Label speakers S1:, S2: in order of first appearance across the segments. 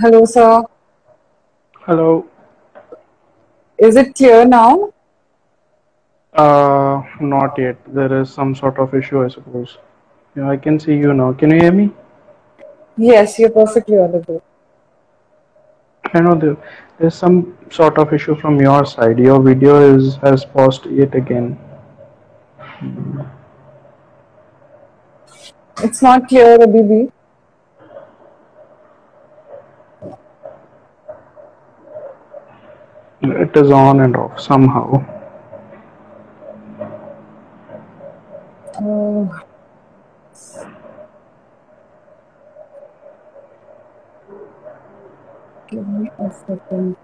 S1: Hello, sir.
S2: Hello.
S1: Is it clear now?
S2: Not yet. There is some sort of issue, I suppose. Yeah, I can see you now. Can you hear me?
S1: Yes, you're perfectly audible.
S2: I know there's some sort of issue from your side. Your video is has paused yet again.
S1: It's not clear, Abhibi.
S2: It is on and off somehow.
S1: Uh, Give me a second.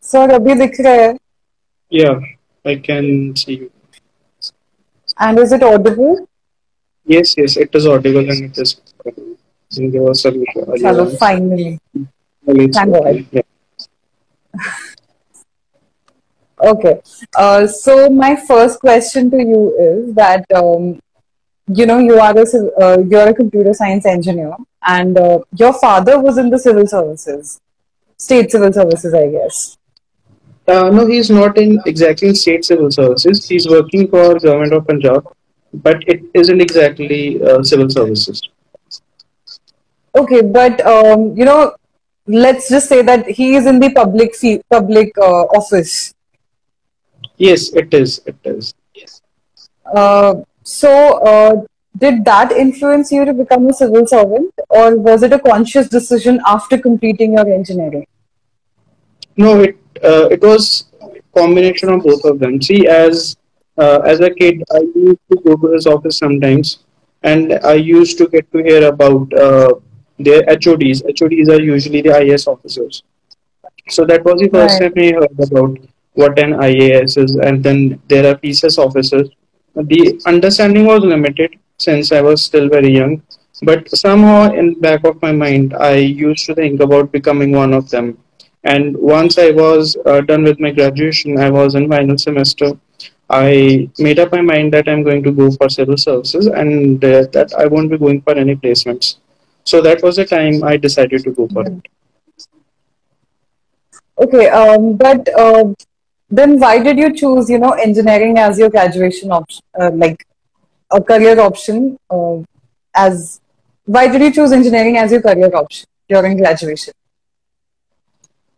S1: Sir, अभी दिख रहा है.
S2: Yeah, I can see you.
S1: And is it audible?
S2: Yes, yes, it is audible and it is audible. There was some issue earlier
S1: Chalo,
S2: on.
S1: finally.
S2: Well, it's
S1: Thank God.
S2: okay. Yeah.
S1: Okay. So my first question to you is that you're a computer science engineer, and your father was in the civil services, state civil services, I guess.
S2: No, he's not in exactly state civil services. He's working for government of Punjab, but it isn't exactly civil services.
S1: Okay, but let's just say that he is in the public office.
S2: Yes, it is. It is.
S1: So, did that influence you to become a civil servant, or was it a conscious decision after completing your engineering?
S2: No, it was combination of both of them. See, as a kid, I used to go to his office sometimes, and I used to get to hear about their HODs. HODs are usually the IS officers. So that was the first
S1: Right.
S2: time I heard about what an IAS is, and then there are PCS officers. The understanding was limited since I was still very young, but somehow in the back of my mind, I used to think about becoming one of them. And once I was done with my graduation, I was in final semester. I made up my mind that I'm going to go for civil services and that I won't be going for any placements. So that was the time I decided to go for it.
S1: Okay, but then why did you choose, engineering as your graduation option, like a career option? As Why did you choose engineering as your career option during graduation?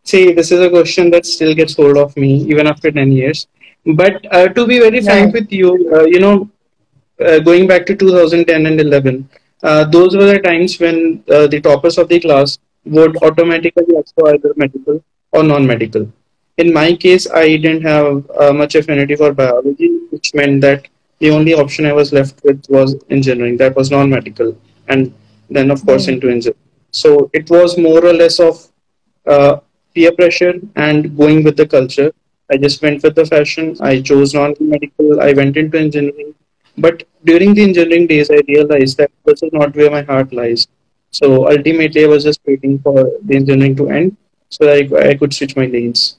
S2: See, this is a question that still gets hold of me even after 10 years. But to be very frank
S1: Right,
S2: with you, going back to 2010 and 11, those were the times when the toppers of the class would automatically opt for either medical or non-medical. In my case, I didn't have much affinity for biology, which meant that the only option I was left with was engineering. That was non-medical, and then of course
S1: right,
S2: into engineering. So it was more or less of uh, peer pressure and going with the culture. I just went with the fashion. I chose non-medical. I went into engineering, but during the engineering days, I realized that this is not where my heart lies. So ultimately, I was just waiting for the engineering to end so that I could switch my lanes.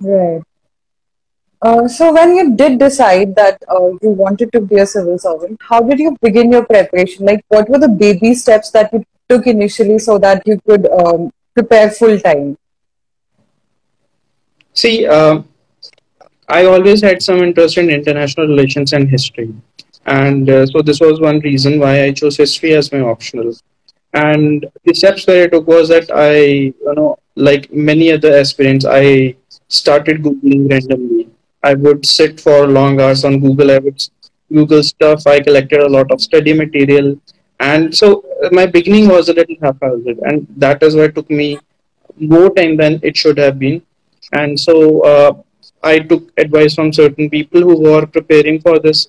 S1: right. So when you did decide that you wanted to be a civil servant, how did you begin your preparation? Like, what were the baby steps that you took initially so that you could prepare full time?
S2: See, I always had some interest in international relations and history. And so this was one reason why I chose history as my optional. And the steps that I took was that like many other aspirants, I started Googling randomly. I would sit for long hours on Google. I would Google stuff. I collected a lot of study material. And so my beginning was a little haphazard. And that is why it took me more time than it should have been. And so I took advice from certain people who were preparing for this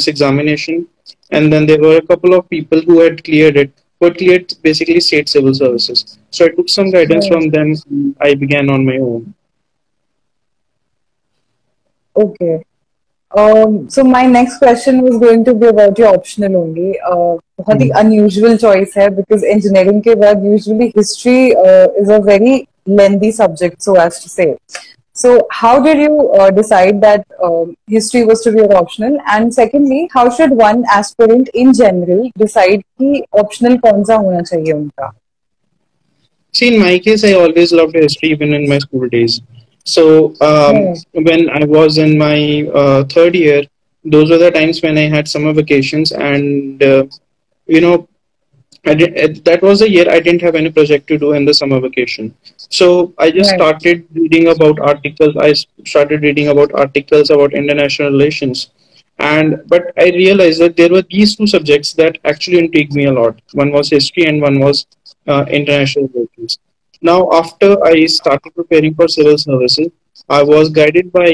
S2: examination, and then there were a couple of people who had cleared it, who had cleared basically state civil services. So I took some guidance
S1: Right.
S2: from them. I began on my own.
S1: Okay. So my next question was going to be about your optional only. बहुत ही
S2: Hmm.
S1: unusual choice है because engineering के बाद usually history is a very lengthy subject, so as to say. So how did you decide that history was to be your optional? And secondly, how should one aspirant in general decide कि optional कौन सा होना चाहिए उनका?
S2: See, in my case, I always loved history even in my school days. So
S1: Right,
S2: when I was in my third year, those were the times when I had summer vacations, and you know, that was a year I didn't have any project to do in the summer vacation. So I just
S1: right,
S2: started reading about articles. Started reading about articles about international relations, and but I realized that there were these two subjects that actually intrigued me a lot. One was history, and one was international relations. Now, after I started preparing for civil services, I was guided by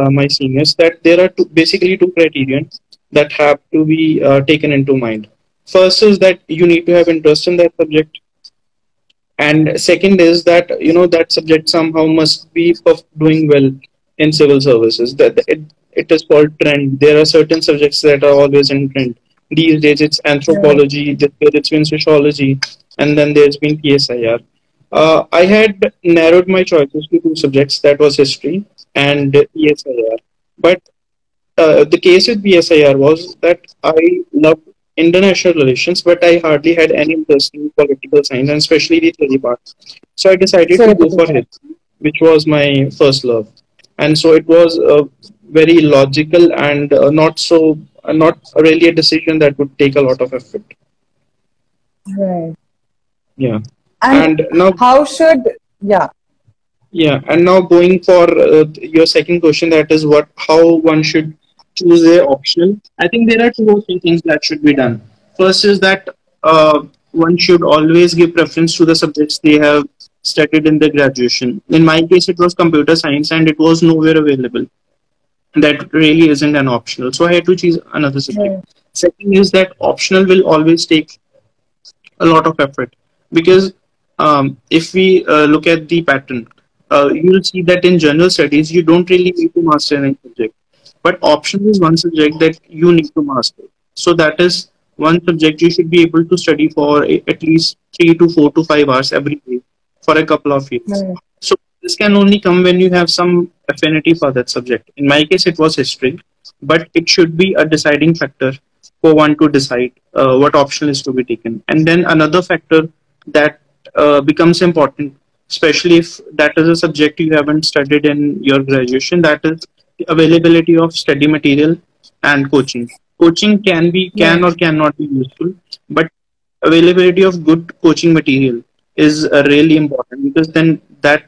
S2: my seniors that there are basically two criterion that have to be taken into mind. First is that you need to have interest in that subject, and second is that that subject somehow must be doing well in civil services. It is called trend. There are certain subjects that are always in trend. These days it's
S1: right.
S2: anthropology, this year it's been sociology, and then there's been PSIR. I had narrowed my choices to two subjects, that was history and PSIR. But the case with BSIR was that I loved international relations, but I hardly had any interest in political science, and especially the theory part. So I decided to go
S1: Theoretical
S2: for
S1: part.
S2: history, which was my first love. And so it was very logical and not really a decision that would take a lot of effort.
S1: Right.
S2: Yeah.
S1: And
S2: And now
S1: how should, yeah,
S2: Yeah, and now going for your second question, that is what how one should choose their optional. I think there are two or three things that should be done. First is that one should always give preference to the subjects they have studied in their graduation. In my case, it was computer science, and it was nowhere available. That really isn't an optional, so I had to choose another subject.
S1: right,
S2: Second is that optional will always take a lot of effort because if we look at the pattern, you'll see that in general studies you don't really need to master any subject, but optional is one subject that you need to master. So that is one subject you should be able to study for at least 3 to 4 to 5 hours every day for a couple of years.
S1: right,
S2: So this can only come when you have some affinity for that subject. In my case, it was history, but it should be a deciding factor for one to decide what option is to be taken. And then another factor that becomes important, especially if that is a subject you haven't studied in your graduation, that is the availability of study material and coaching. Coaching can
S1: right,
S2: or cannot be useful, but availability of good coaching material is really important because then that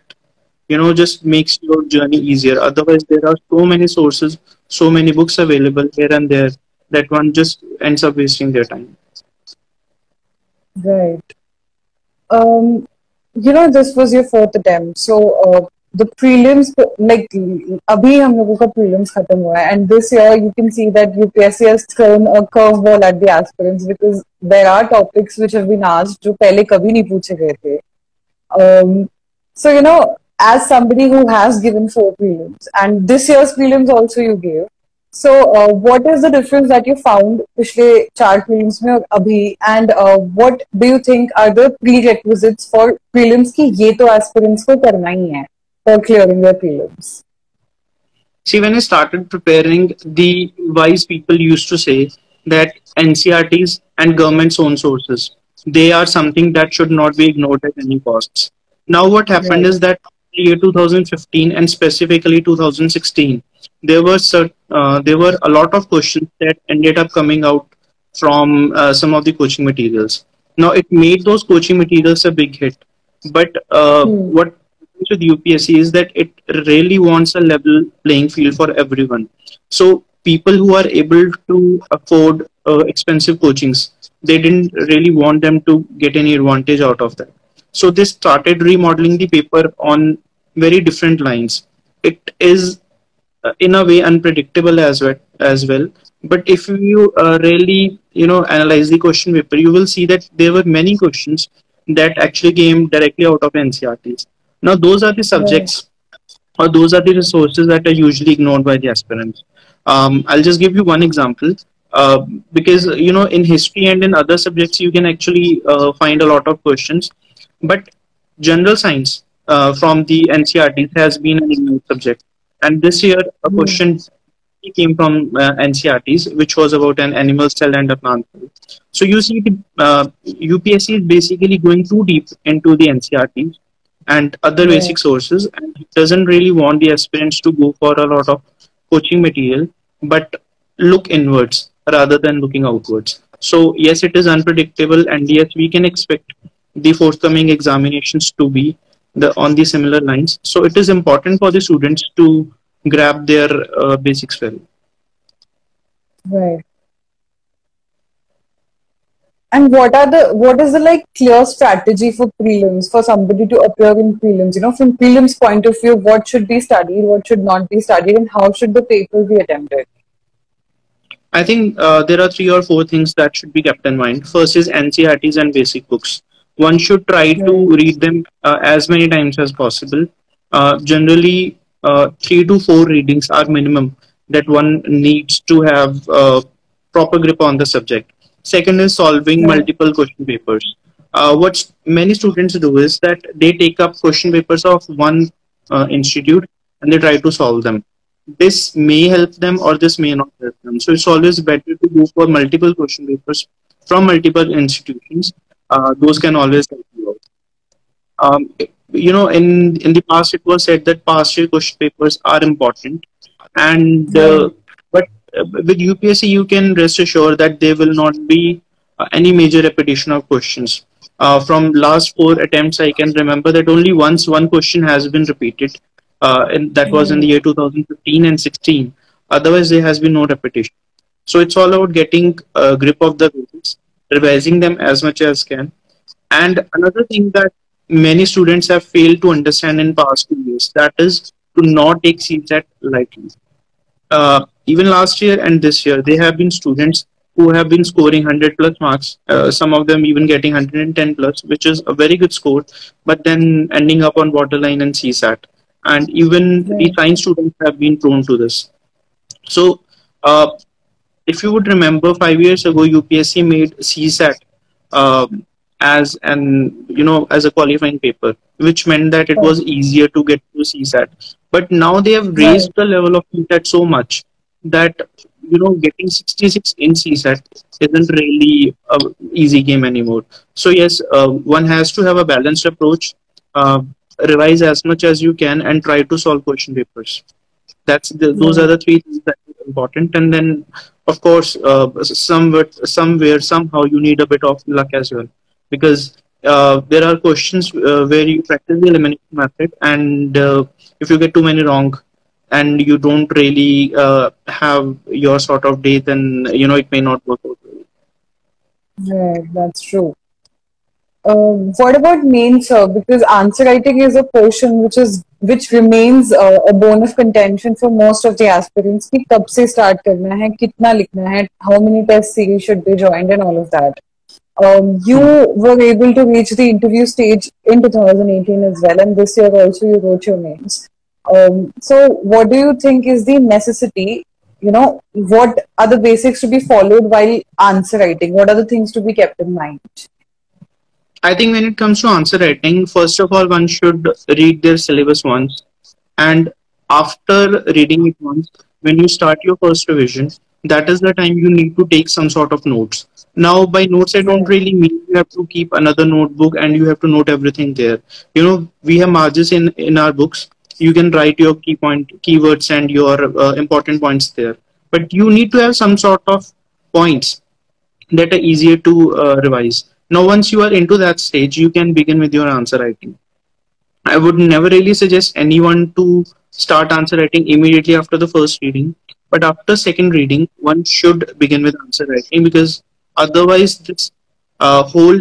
S2: just makes your journey easier. Otherwise, there are so many sources, so many books available here and there that one just ends up wasting their time.
S1: right. This was your fourth attempt. So, the prelims, like, abhi hum logo ka prelims khatam hua hai. And this year, you can see that UPSC has thrown a curveball at the aspirants because there are topics which have been asked जो पहले कभी नहीं पूछे गए थे. Um, so, as somebody who has given four prelims, and this year's prelims also you gave, so what is the difference that you found पिछले चार prelims में और अभी, and what do you think are the prerequisites for prelims कि ये तो aspirants को करना ही है for clearing their prelims?
S2: See, when I started preparing, the wise people used to say that NCRTs and government's own sources, they are something that should not be ignored at any costs. Now, what happened
S1: Right.
S2: is that in the year 2015 and specifically 2016, there were a lot of questions that ended up coming out from some of the coaching materials. Now, it made those coaching materials a big hit, but
S1: Hmm.
S2: what with UPSC is that it really wants a level playing field for everyone. So people who are able to afford expensive coachings, they didn't really want them to get any advantage out of that. So they started remodeling the paper on very different lines. It is in a way unpredictable as well. But if you really analyze the question paper, you will see that there were many questions that actually came directly out of NCRTs. Now those are the
S1: Right.
S2: subjects or those are the resources that are usually ignored by the aspirants. I'll just give you one example. Because in history and in other subjects you can actually find a lot of questions, but general science from the NCRT has been an ignored subject. And this year a
S1: Yeah.
S2: question came from NCRTs, which was about an animal cell and a plant cell. So you see, the UPSC is basically going too deep into the NCRTs and other
S1: Right.
S2: basic sources, and it doesn't really want the aspirants to go for a lot of coaching material, but look inwards rather than looking outwards. So yes, it is unpredictable, and yes, we can expect the forthcoming examinations to be on the similar lines. So it is important for the students to grab their basics well.
S1: Right. And what is the like clear strategy for prelims for somebody to appear in prelims? From prelims point of view, what should be studied, what should not be studied, and how should the paper be attempted?
S2: I think there are three or four things that should be kept in mind. First is NCRTs and basic books. One should try to
S1: Right.
S2: read them as many times as possible. Generally, 3 to 4 readings are minimum that one needs to have proper grip on the subject. Second is solving
S1: Right.
S2: multiple question papers. What many students do is that they take up question papers of one institute and they try to solve them. This may help them or this may not help them. So it's always better to go for multiple question papers from multiple institutions. Those can always help you out. In the past, it was said that past year question papers are important, and
S1: Right.
S2: but with UPSC, you can rest assured that there will not be any major repetition of questions. From last 4 attempts, I can remember that only once one question has been repeated, and that was in the
S1: Right.
S2: year 2015 and 16. Otherwise, there has been no repetition. So it's all about getting a grip of the basics, revising them as much as can. And another thing that many students have failed to understand in past 2 years, that is to not take CSAT lightly. Even last year and this year, there have been students who have been scoring 100 plus marks, some of them even getting 110 plus, which is a very good score, but then ending up on borderline and CSAT. And even the
S1: Right.
S2: science students have been prone to this. So, if you would remember, 5 years ago, UPSC made CSAT as as a qualifying paper, which meant that it
S1: Right.
S2: was easier to get to CSAT. But now they have
S1: Right.
S2: raised the level of CSAT so much that getting 66 in CSAT isn't really a easy game anymore. So yes, one has to have a balanced approach. Uh, Revise as much as you can and try to solve question papers. Those are
S1: Right.
S2: the three things that are important. And then of course somewhere somehow you need a bit of luck as well, because there are questions where you practice the elimination method, and if you get too many wrong and you don't really have your sort of day, then it may not work out well.
S1: Right. That's true. What about main, sir? Because answer writing is a portion which remains a bone of contention for most of the aspirants. कि कब से start करना है, कितना लिखना है, how many test series should be joined, and all of that. You
S2: Hmm.
S1: were able to reach the interview stage in 2018 as well, and this year also you wrote your names. So, what do you think is the necessity? What are the basics to be followed while answer writing? What are the things to be kept in mind?
S2: I think when it comes to answer writing, first of all, one should read their syllabus once. And after reading it once, when you start your first revision, that is the time you need to take some sort of notes. Now, by notes, I don't
S1: Right.
S2: really mean you have to keep another notebook and you have to note everything there. We have margins in our books. You can write your keywords and your important points there. But you need to have some sort of points that are easier to revise. Now, once you are into that stage, you can begin with your answer writing. I would never really suggest anyone to start answer writing immediately after the first reading, but after second reading, one should begin with answer writing, because otherwise, this whole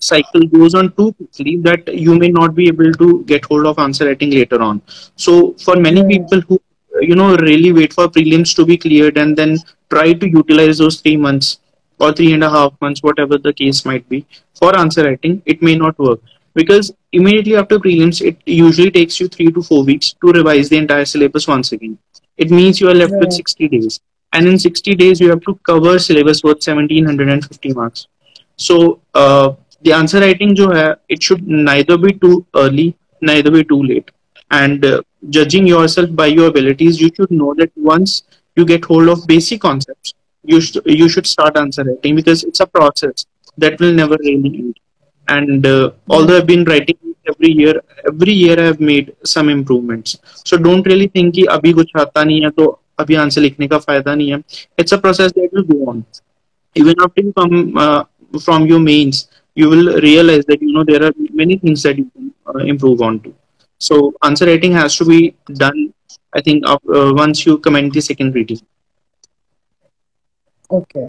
S2: cycle goes on too quickly that you may not be able to get hold of answer writing later on. So, for many
S1: Right.
S2: people who really wait for prelims to be cleared and then try to utilize those 3 months or 3.5 months, whatever the case might be, for answer writing, it may not work. because immediately after prelims, it usually takes you 3 to 4 weeks to revise the entire syllabus once again. It means you are left with
S1: Right.
S2: 60 days. And in 60 days, you have to cover syllabus worth 1750 marks. So the answer writing jo hai, it should neither be too early, neither be too late. And judging yourself by your abilities, you should know that once you get hold of basic concepts, you should start answer writing, because it's a process that will never really end. And although I've
S1: Right.
S2: been writing every year I've made some improvements. So don't really think कि अभी कुछ आता नहीं है तो अभी answer लिखने का फायदा नहीं है. It's a process that will go on. Even after you come from your mains, you will realize that there are many things that you can improve on to. So answer writing has to be done, I think, once you comment the second reading.
S1: Okay.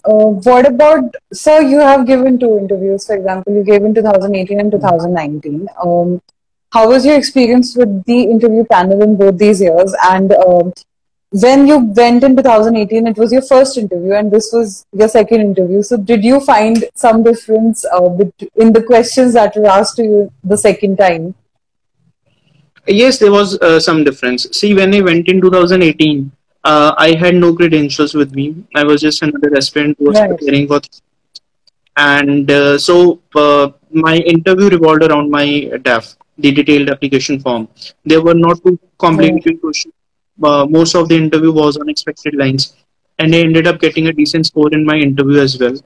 S1: What about, so you have given two interviews, for example, you gave in 2018 and 2019. How was your experience with the interview panel in both these years? And when you went in 2018, it was your first interview and this was your second interview. So did you find some difference in the questions that were asked to you the second time?
S2: Yes, there was some difference. See, when I went in 2018, I had no credentials with me. I was just another aspirant who was
S1: Right.
S2: preparing for, and my interview revolved around my DAF, the detailed application form. There were not too
S1: Right.
S2: complicated questions. Most of the interview was on expected lines, and I ended up getting a decent score in my interview as well.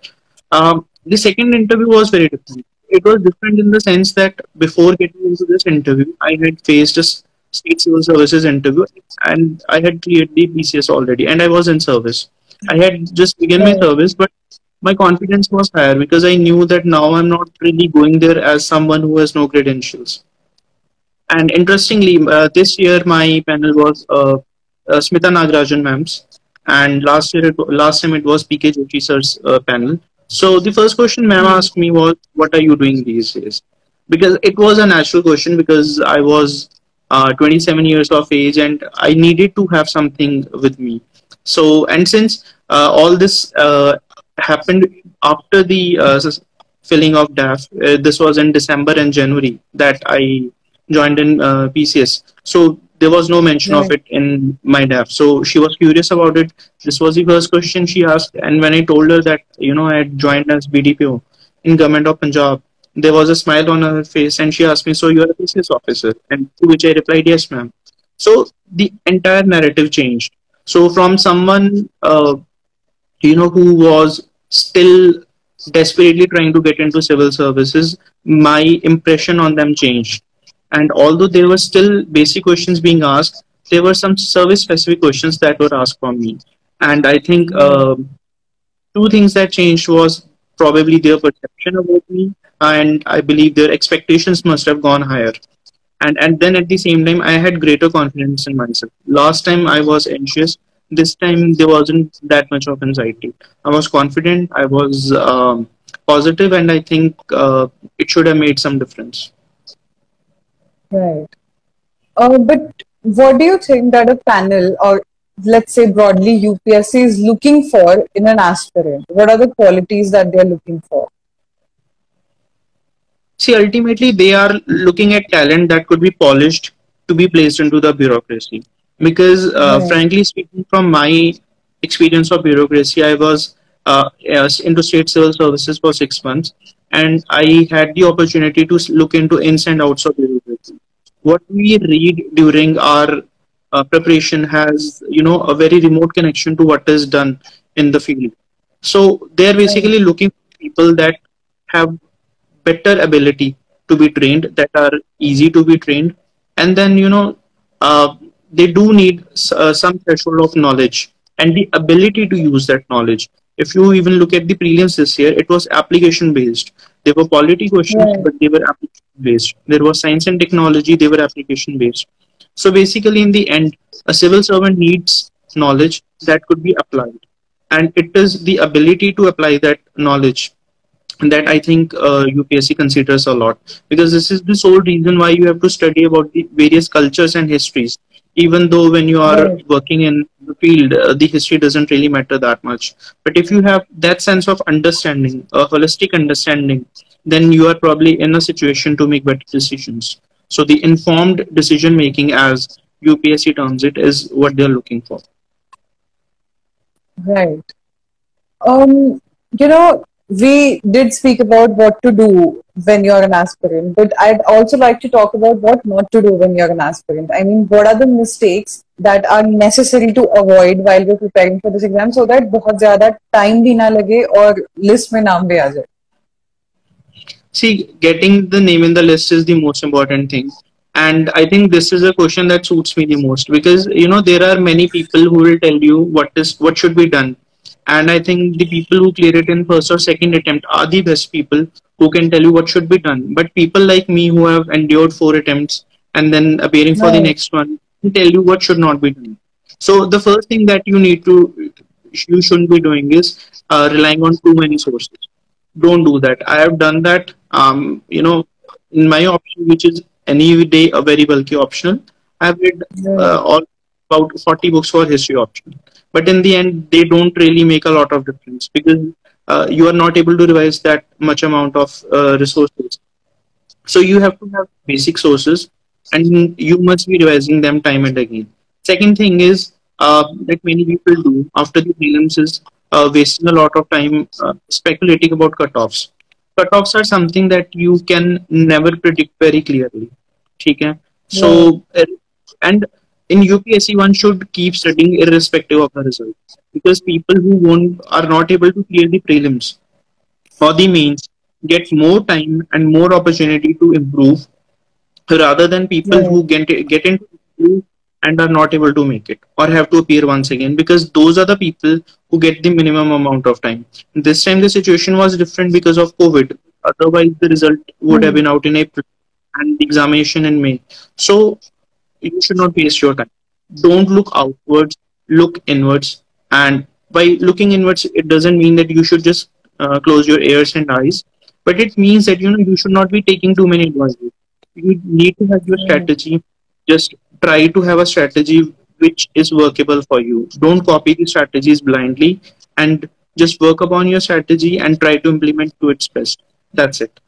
S2: The second interview was very different. It was different in the sense that before getting into this interview, I had faced a state civil services interview, and I had cleared the PCS already, and I was in service. I had just begun my
S1: Right.
S2: service, but my confidence was higher because I knew that now I'm not really going there as someone who has no credentials. And interestingly, this year my panel was Smita Nagarajan ma'am's, and last time it was PK Joshi sir's panel. So the first question ma'am asked me was, "What are you doing these days?" Because it was a natural question, because I was 27 years of age and I needed to have something with me. So, and since all this happened after the filling of DAF, this was in December and January that I joined in PCS. So there was no mention of
S1: Right.
S2: it in my DAF. So she was curious about it. This was the first question she asked. And when I told her that, I had joined as BDPO in Government of Punjab, there was a smile on her face and she asked me, "So you're a PCS officer?" And to which I replied, "Yes, ma'am." So the entire narrative changed. So from someone, who was still desperately trying to get into civil services, my impression on them changed. And although there were still basic questions being asked, there were some service specific questions that were asked from me. And I think
S1: Right.
S2: two things that changed was probably their perception about me, and I believe their expectations must have gone higher. And then at the same time, I had greater confidence in myself. Last time I was anxious. This time there wasn't that much of anxiety. I was confident. I was positive, and I think it should have made some difference.
S1: Right. But what do you think that a panel, or let's say broadly UPSC, is looking for in an aspirant? What are the qualities that they're looking for?
S2: See, ultimately, they are looking at talent that could be polished to be placed into the bureaucracy. Because,
S1: Right.
S2: frankly speaking, from my experience of bureaucracy, I was yes, into state civil services for 6 months, and I had the opportunity to look into ins and outs of bureaucracy. What we read during our preparation has, a very remote connection to what is done in the field. So they're
S1: Right.
S2: basically looking for people that have better ability to be trained, that are easy to be trained, and then uh, they do need some threshold of knowledge and the ability to use that knowledge. If you even look at the prelims this year, it was application based. There were quality questions,
S1: Right.
S2: but they were application based. There was science and technology, they were application based. So basically, in the end, a civil servant needs knowledge that could be applied, and it is the ability to apply that knowledge that I think UPSC considers a lot, because this is the sole reason why you have to study about the various cultures and histories. Even though when you are
S1: Right.
S2: working in the field, the history doesn't really matter that much. But if you have that sense of understanding, a holistic understanding, then you are probably in a situation to make better decisions. So the informed decision making, as UPSC terms it, is what they're looking for.
S1: Right. Um, we did speak about what to do when you're an aspirant, but I'd also like to talk about what not to do when you're an aspirant. I mean, what are the mistakes that are necessary to avoid while we're preparing for this exam so that बहुत ज़्यादा time भी ना लगे और list में नाम भी आ जाए.
S2: See, getting the name in the list is the most important thing. And I think this is a question that suits me the most, because there are many people who will tell you what should be done. And I think the people who clear it in first or second attempt are the best people who can tell you what should be done. But people like me who have endured 4 attempts and then appearing for the
S1: Right.
S2: next one can tell you what should not be done. So the first thing that you shouldn't be doing is relying on too many sources. Don't do that. I have done that. In my option, which is any day a very bulky optional, I've read
S1: Right.
S2: all about 40 books for history optional. But in the end, they don't really make a lot of difference, because you are not able to revise that much amount of resources. So you have to have basic sources, and you must be revising them time and again. Second thing is, that many people do after the prelims is wasting a lot of time speculating about cutoffs. Cutoffs are something that you can never predict very clearly. Okay?
S1: Right.
S2: So, and in UPSC, one should keep studying irrespective of the result, because people who won't are not able to clear the prelims or the mains get more time and more opportunity to improve, rather than people
S1: Right.
S2: who get into school and are not able to make it or have to appear once again, because those are the people who get the minimum amount of time. This time the situation was different because of COVID. Otherwise, the result would have
S1: Hmm.
S2: been out in April and the examination in May. So you should not waste your time. Don't look outwards, look inwards. And by looking inwards, it doesn't mean that you should just close your ears and eyes, but it means that you should not be taking too many advices. You need to have your
S1: Right.
S2: strategy. Just try to have a strategy which is workable for you. Don't copy the strategies blindly, and just work upon your strategy and try to implement to its best. That's it.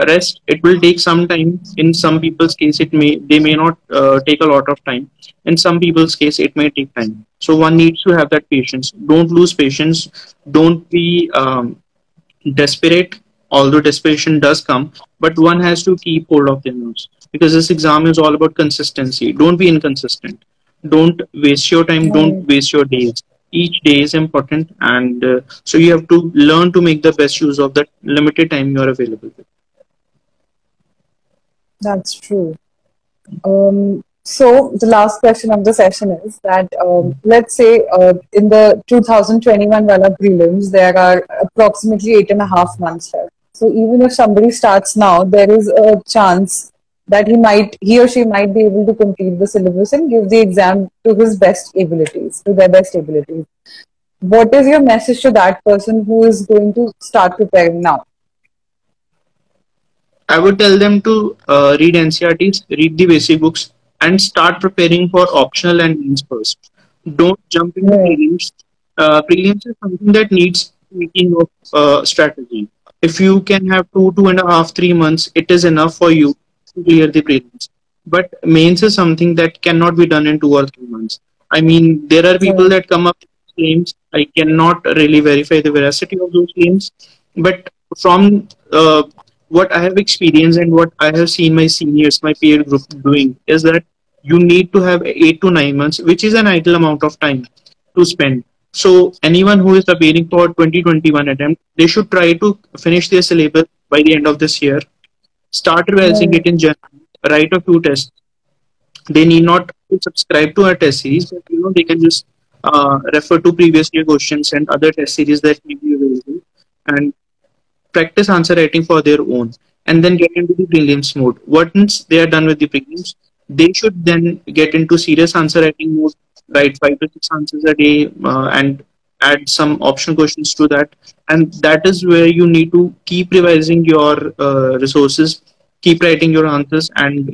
S2: Rest, it will take some time. In some people's case, they may not take a lot of time. In some people's case, it may take time. So one needs to have that patience. Don't lose patience. Don't be desperate, although desperation does come, but one has to keep hold of their nerves, because this exam is all about consistency. Don't be inconsistent. Don't waste your time. Don't
S1: Right.
S2: waste your days. Each day is important, and so you have to learn to make the best use of that limited time you are available with.
S1: That's true. So the last question of the session is that let's say in the 2021 Wala prelims, there are approximately 8.5 months left. So even if somebody starts now, there is a chance that he or she might be able to complete the syllabus and give the exam to his best abilities, to their best abilities. What is your message to that person who is going to start preparing now?
S2: I would tell them to read NCRTs, read the basic books, and start preparing for optional and mains first. Don't jump into
S1: Right,
S2: prelims. Prelims is something that needs making of strategy. If you can have 2.5, 3 months, it is enough for you to clear the prelims. But mains is something that cannot be done in 2 or 3 months. I mean, there are people
S1: right,
S2: that come up with claims. I cannot really verify the veracity of those claims, but from what I have experienced and what I have seen my seniors, my peer group doing, is that you need to have 8 to 9 months, which is an ideal amount of time to spend. So anyone who is appearing for 2021 attempt, they should try to finish their syllabus by the end of this year. Start revising
S1: right,
S2: it in January. Write a few tests. They need not subscribe to a test series, but they can just refer to previous year questions and other test series that may be available, and practice answer writing for their own, and then get into the prelims mode. Once they are done with the prelims, they should then get into serious answer writing mode, write 5 to 6 answers a day, and add some optional questions to that. And that is where you need to keep revising your resources, keep writing your answers, and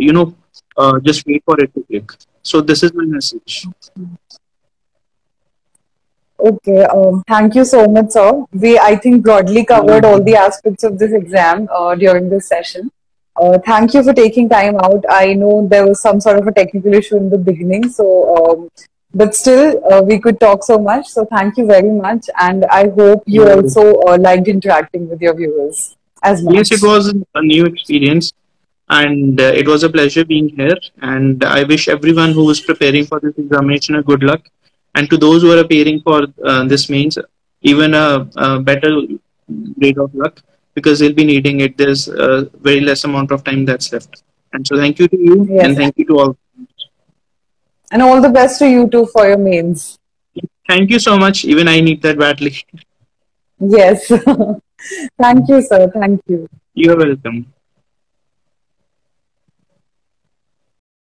S2: just wait for it to click. So this is my message.
S1: Okay, thank you so much, sir. We, I think, broadly covered all the aspects of this exam during this session. Thank you for taking time out. I know there was some sort of a technical issue in the beginning, so but still, we could talk so much. So thank you very much, and I hope you
S2: Yeah.
S1: also liked interacting with your viewers as
S2: Yes, it
S1: much.
S2: was a new experience, and it was a pleasure being here. And I wish everyone who is preparing for this examination a good luck, and to those who are preparing for this means even a better grade of luck, because they'll be needing it. There's a very less amount of time that's left. And so, thank you to you, and
S1: Yes,
S2: thank you to all.
S1: and all the best to you too for your mains.
S2: Thank you so much. Even I need that badly.
S1: Yes, thank you, sir. Thank you.
S2: You're welcome.